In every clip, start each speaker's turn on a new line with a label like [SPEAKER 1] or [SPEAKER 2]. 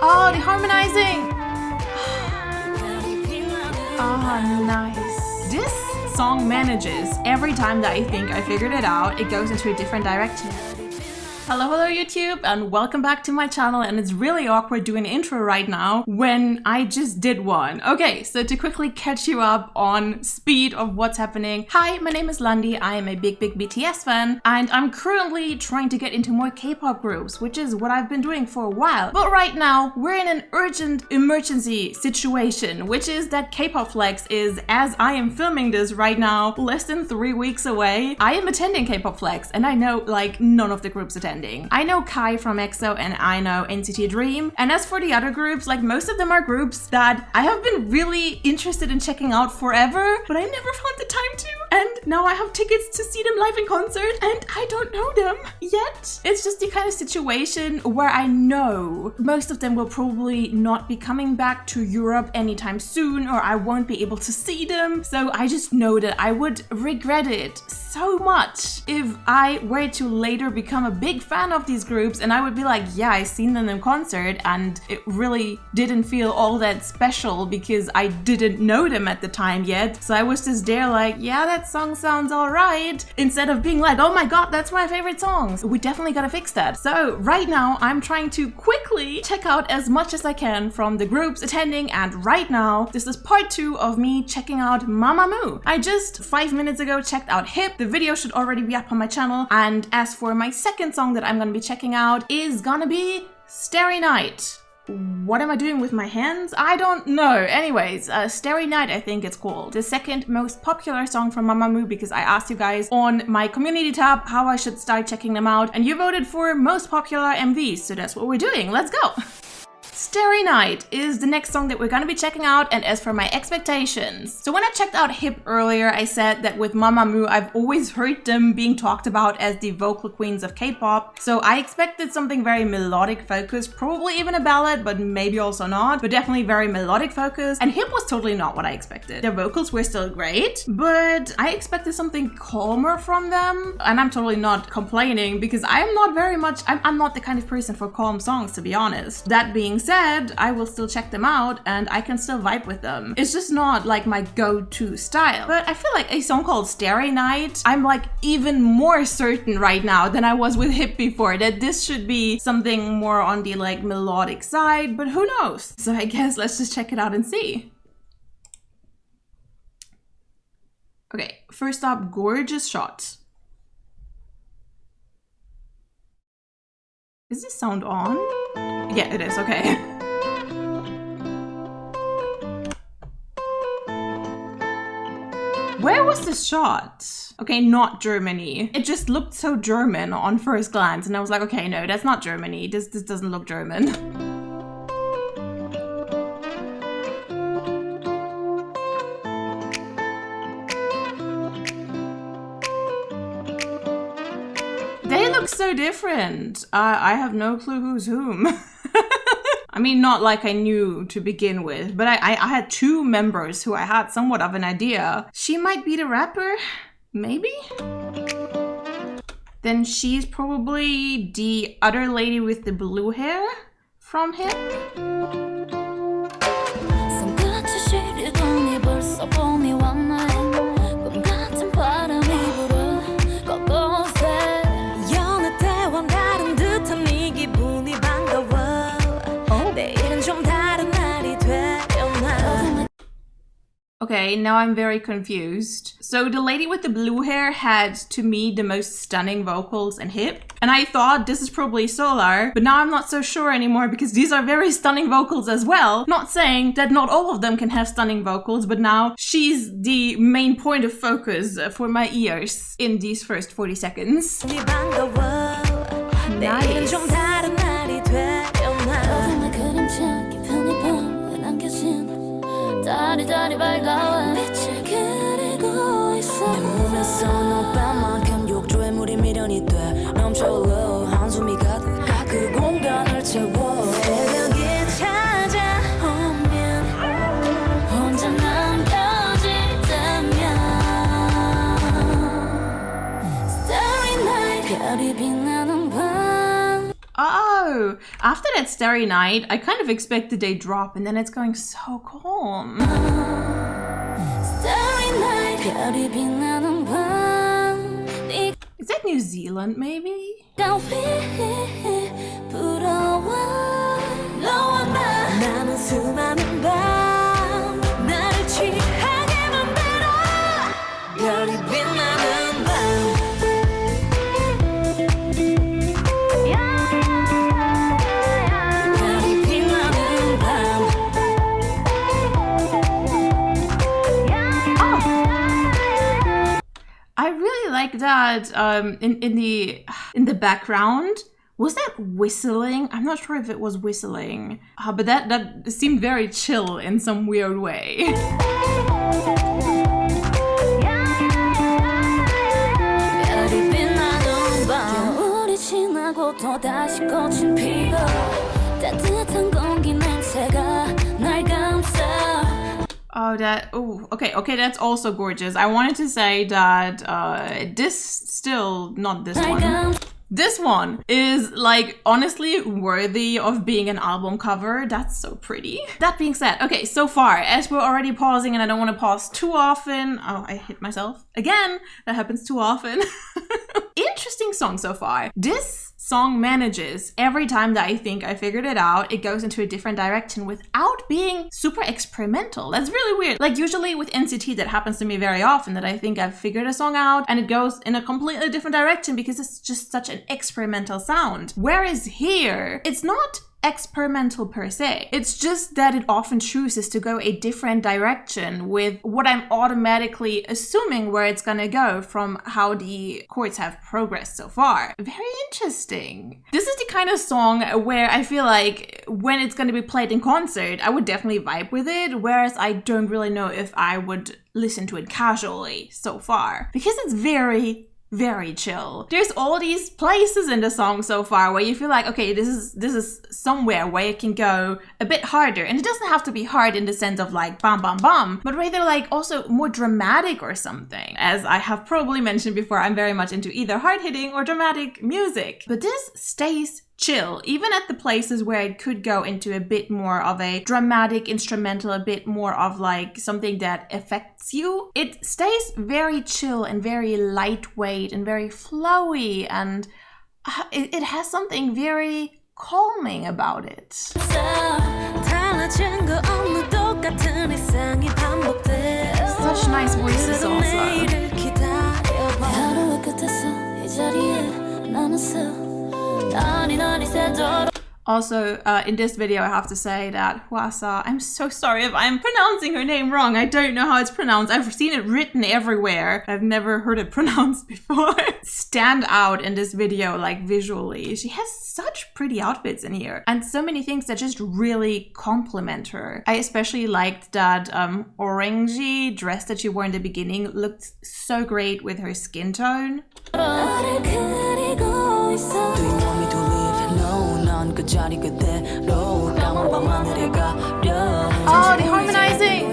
[SPEAKER 1] Oh, the harmonizing! Oh, nice. This song manages every time that I think I figured it out, it goes into a different direction. Hello YouTube, and welcome back to my channel. And it's really awkward doing an intro right now when I just did one. Okay, so to quickly catch you up on speed of what's happening. Hi, my name is Landi. I am a big BTS fan, and I'm currently trying to get into more K-pop groups, which is what I've been doing for a while. But right now, we're in an urgent emergency situation, which is that K-pop Flex is, as I am filming this right now, less than 3 weeks away. I am attending K-pop Flex, and I know like none of the groups attending. I know Kai from EXO and I know NCT Dream. And as for the other groups, like most of them are groups that I have been really interested in checking out forever, but I never found the time to. And now I have tickets to see them live in concert and I don't know them yet. It's just the kind of situation where I know most of them will probably not be coming back to Europe anytime soon, or I won't be able to see them. So I just know that I would regret it so much if I were to later become a big fan of these groups and I would be like, yeah, I seen them in concert and it really didn't feel all that special because I didn't know them at the time yet. So I was just there like, yeah, that song sounds alright, instead of being like, oh my god, that's my favorite songs. We definitely gotta fix that. So right now I'm trying to quickly check out as much as I can from the groups attending, and right now this is part 2 of me checking out Mamamoo. I just 5 minutes ago checked out Hip. The video should already be up on my channel, and as for my second song that I'm gonna be checking out is gonna be Starry Night. What am I doing with my hands? I don't know. Anyways, Starry Night I think it's called. The second most popular song from Mamamoo, because I asked you guys on my community tab how I should start checking them out, and you voted for most popular MVs, so that's what we're doing. Let's go! Starry Night is the next song that we're gonna be checking out. And as for my expectations, so when I checked out Hip earlier, I said that with Mamamoo, I've always heard them being talked about as the vocal queens of K-pop. So I expected something very melodic focused, probably even a ballad, but maybe also not, but definitely very melodic focused. And Hip was totally not what I expected. Their vocals were still great, but I expected something calmer from them. And I'm totally not complaining because I'm not very much, I'm not the kind of person for calm songs, to be honest. That being said, I will still check them out and I can still vibe with them. It's just not like my go-to style. But I feel like a song called Starry Night, I'm like even more certain right now than I was with Hip before that this should be something more on the like melodic side, but who knows? So I guess let's just check it out and see. Okay, first up, gorgeous shot. Is this sound on? Yeah, it is, okay. Where was this shot? Okay, not Germany. It just looked so German on first glance, and I was like, okay, no, that's not Germany. This doesn't look German. They look so different. I have no clue who's whom. I mean, not like I knew to begin with, but I had 2 members who I had somewhat of an idea. She might be the rapper, maybe? Then she's probably the other lady with the blue hair from Hip. Okay, now I'm very confused. So the lady with the blue hair had, to me, the most stunning vocals in Hip. And I thought this is probably Solar, but now I'm not so sure anymore because these are very stunning vocals as well. Not saying that not all of them can have stunning vocals, but now she's the main point of focus for my ears in these first 40 seconds. Nice.
[SPEAKER 2] 다리 밝아와 빛을 그리고 있어 내 몸에서 너만큼 욕조에 물이 미련이 돼 넘쳐 흘러 한숨이 가득 그 공간을 채워 새벽이 찾아오면 혼자 남겨질 때면 Starry Night 별이 빛나는 밤.
[SPEAKER 1] Oh, after that Starry Night, I kind of expected a drop and then it's going so calm.
[SPEAKER 2] Starry Night, 별이 빛나는 밤.
[SPEAKER 1] Is that New Zealand maybe?
[SPEAKER 2] 네가 부러워. 너와 나는 수많은 밤. 나를 취하게 만들어. 별이 빛나는 밤.
[SPEAKER 1] I really like that in the background. Was that whistling? I'm not sure if it was whistling, but that seemed very chill in some weird way.
[SPEAKER 2] 겨울이 지나고 또다시 꽃은 피고 따뜻한 공기 냄새가 날 감싸.
[SPEAKER 1] Okay, that's also gorgeous. I wanted to say that not this one. This one is like honestly worthy of being an album cover. That's so pretty. That being said, okay, so far, as we're already pausing and I don't want to pause too often. Oh, I hit myself. Again, that happens too often. Interesting song so far. This song manages every time that I think I figured it out, it goes into a different direction without being super experimental. That's really weird. Like usually with NCT that happens to me very often, that I think I've figured a song out and it goes in a completely different direction because it's just such an experimental sound. Whereas here, it's not experimental per se. It's just that it often chooses to go a different direction with what I'm automatically assuming where it's gonna go from how the chords have progressed so far. Very interesting. This is the kind of song where I feel like when it's gonna be played in concert, I would definitely vibe with it, whereas I don't really know if I would listen to it casually so far because it's very chill. There's all these places in the song so far where you feel like, okay, this is somewhere where it can go a bit harder. And it doesn't have to be hard in the sense of like bam bam bam, but rather like also more dramatic or something. As I have probably mentioned before, I'm very much into either hard-hitting or dramatic music. But this stays chill, even at the places where it could go into a bit more of a dramatic instrumental, a bit more of like something that affects you. It stays very chill and very lightweight and very flowy, and it has something very calming about it. Such nice voices Also, in this video, I have to say that Hwasa, I'm so sorry if I'm pronouncing her name wrong. I don't know how it's pronounced. I've seen it written everywhere. I've never heard it pronounced before. Stand out in this video, like visually. She has such pretty outfits in here and so many things that just really complement her. I especially liked that orangey dress that she wore in the beginning. Looked so great with her skin tone. Oh, the harmonizing!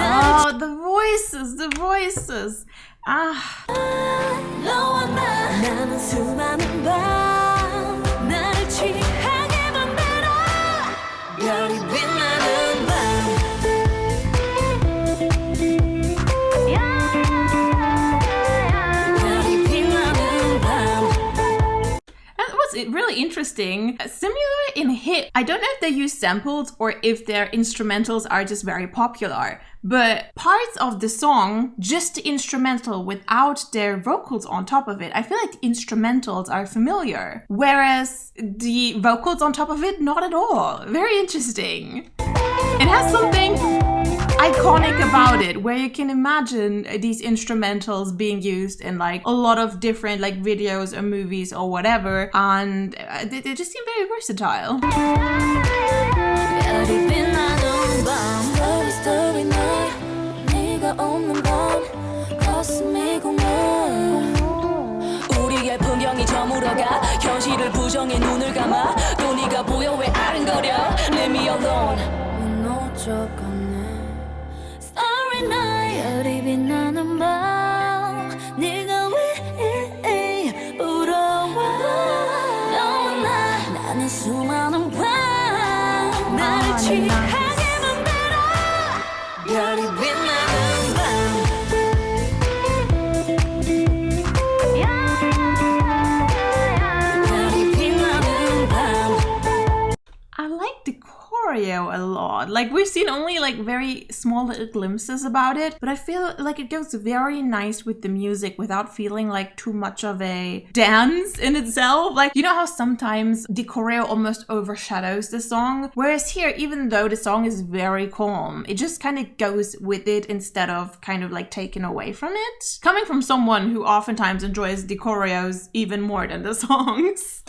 [SPEAKER 1] Oh, the voices. Really interesting. Similar in Hit, I don't know if they use samples or if their instrumentals are just very popular, but parts of the song, just the instrumental without their vocals on top of it, I feel like the instrumentals are familiar, whereas the vocals on top of it, not at all. Very interesting. It has something iconic about it, where you can imagine these instrumentals being used in like a lot of different like videos or movies or whatever, and they just seem very versatile.
[SPEAKER 2] 가 현실을 부정해 눈을 감아 또 네가 보여 왜 아른거려 Leave me alone 무너져가네 Starry Night 별이 빛나는 밤 네가 왜 부러워 너와 나는 수많은 밤 나를 취하게 만들어 별이 빛나는 밤
[SPEAKER 1] I like the choreo a lot. Like, we've seen only like very small little glimpses about it, but I feel like it goes very nice with the music without feeling like too much of a dance in itself. Like, you know how sometimes the choreo almost overshadows the song? Whereas here, even though the song is very calm, it just kind of goes with it instead of kind of like taken away from it. Coming from someone who oftentimes enjoys the choreos even more than the songs.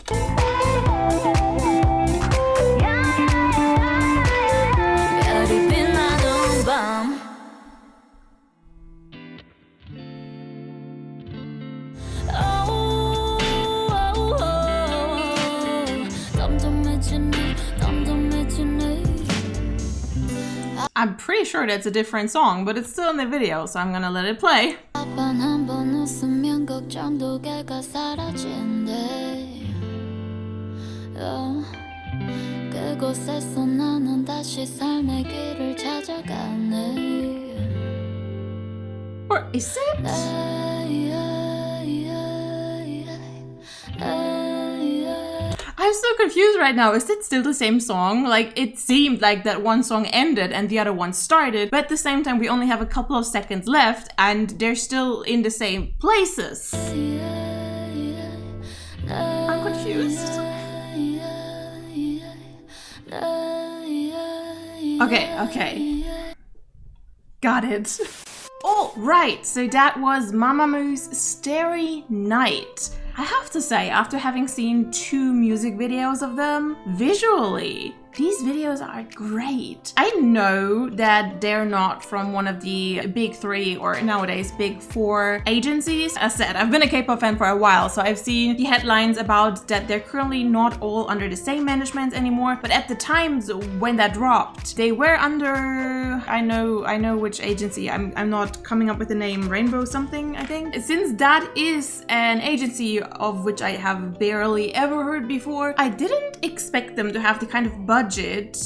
[SPEAKER 1] I'm pretty sure that's a different song, but it's still in the video, so I'm gonna let it play.
[SPEAKER 2] 그곳에서 나는 다시 삶의 길을 찾아가네.
[SPEAKER 1] Or is it? I'm so confused right now. Is it still the same song? Like, it seemed like that one song ended and the other one started, but at the same time we only have a couple of seconds left and they're still in the same places. I'm confused. Okay. Got it. All right, so that was Mamamoo's Starry Night. I have to say, after having seen 2 music videos of them, visually, these videos are great. I know that they're not from one of the big 3 or nowadays big 4 agencies. As said, I've been a K-pop fan for a while, so I've seen the headlines about that they're currently not all under the same management anymore. But at the times when that dropped, they were under, I know which agency. I'm not coming up with the name, Rainbow something, I think. Since that is an agency of which I have barely ever heard before, I didn't expect them to have the kind of budget.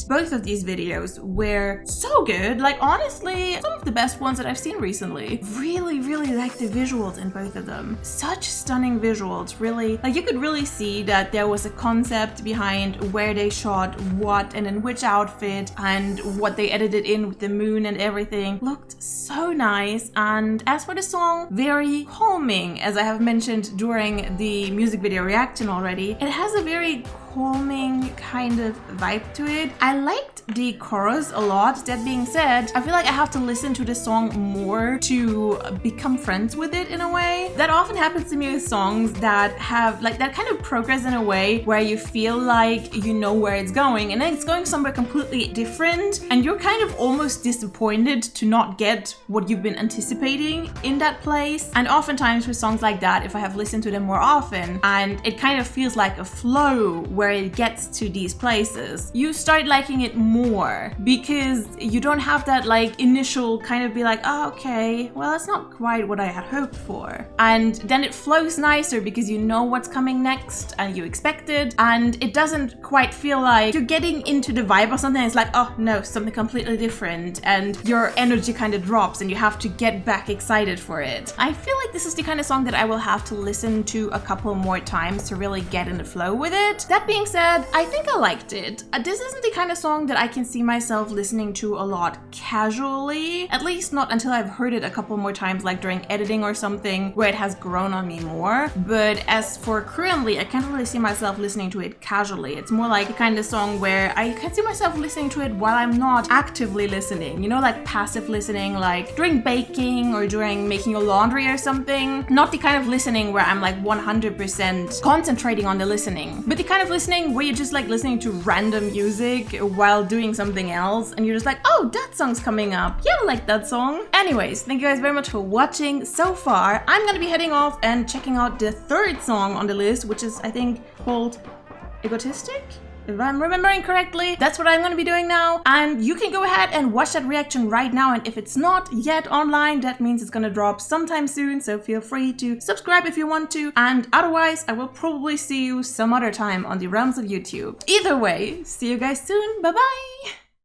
[SPEAKER 1] Both of these videos were so good. Like, honestly, some of the best ones that I've seen recently. Really like the visuals in both of them. Such stunning visuals, really. Like, you could really see that there was a concept behind where they shot what and in which outfit and what they edited in with the moon and everything. Looked so nice. And as for the song, very calming, as I have mentioned during the music video reaction already. It has a very calming kind of vibe to it. I liked the chorus a lot. That being said, I feel like I have to listen to the song more to become friends with it in a way. That often happens to me with songs that have like that kind of progress in a way where you feel like you know where it's going and then it's going somewhere completely different and you're kind of almost disappointed to not get what you've been anticipating in that place. And oftentimes with songs like that, if I have listened to them more often and it kind of feels like a flow where it gets to these places, you start liking it more because you don't have that like initial kind of be like, oh, okay, well, that's not quite what I had hoped for. And then it flows nicer because you know what's coming next and you expect it, and it doesn't quite feel like you're getting into the vibe or something. It's like, oh no, something completely different, and your energy kind of drops and you have to get back excited for it. I feel like this is the kind of song that I will have to listen to a couple more times to really get in the flow with it. That being said, I think I liked it. This isn't the kind of song that I can see myself listening to a lot casually, at least not until I've heard it a couple more times, like during editing or something where it has grown on me more. But as for currently, I can't really see myself listening to it casually. It's more like the kind of song where I can see myself listening to it while I'm not actively listening, you know, like passive listening, like during baking or during making your laundry or something. Not the kind of listening where I'm like 100% concentrating on the listening, but the kind of listening listening where you're just like listening to random music while doing something else and you're just like, oh, that song's coming up. Yeah, I like that song. Anyways, thank you guys very much for watching so far. I'm gonna be heading off and checking out the third song on the list, which is, I think, called Egotistic? If I'm remembering correctly, that's what I'm gonna be doing now. And you can go ahead and watch that reaction right now. And if it's not yet online, that means it's gonna drop sometime soon. So feel free to subscribe if you want to. And otherwise, I will probably see you some other time on the realms of YouTube. Either way, see you guys soon. Bye bye.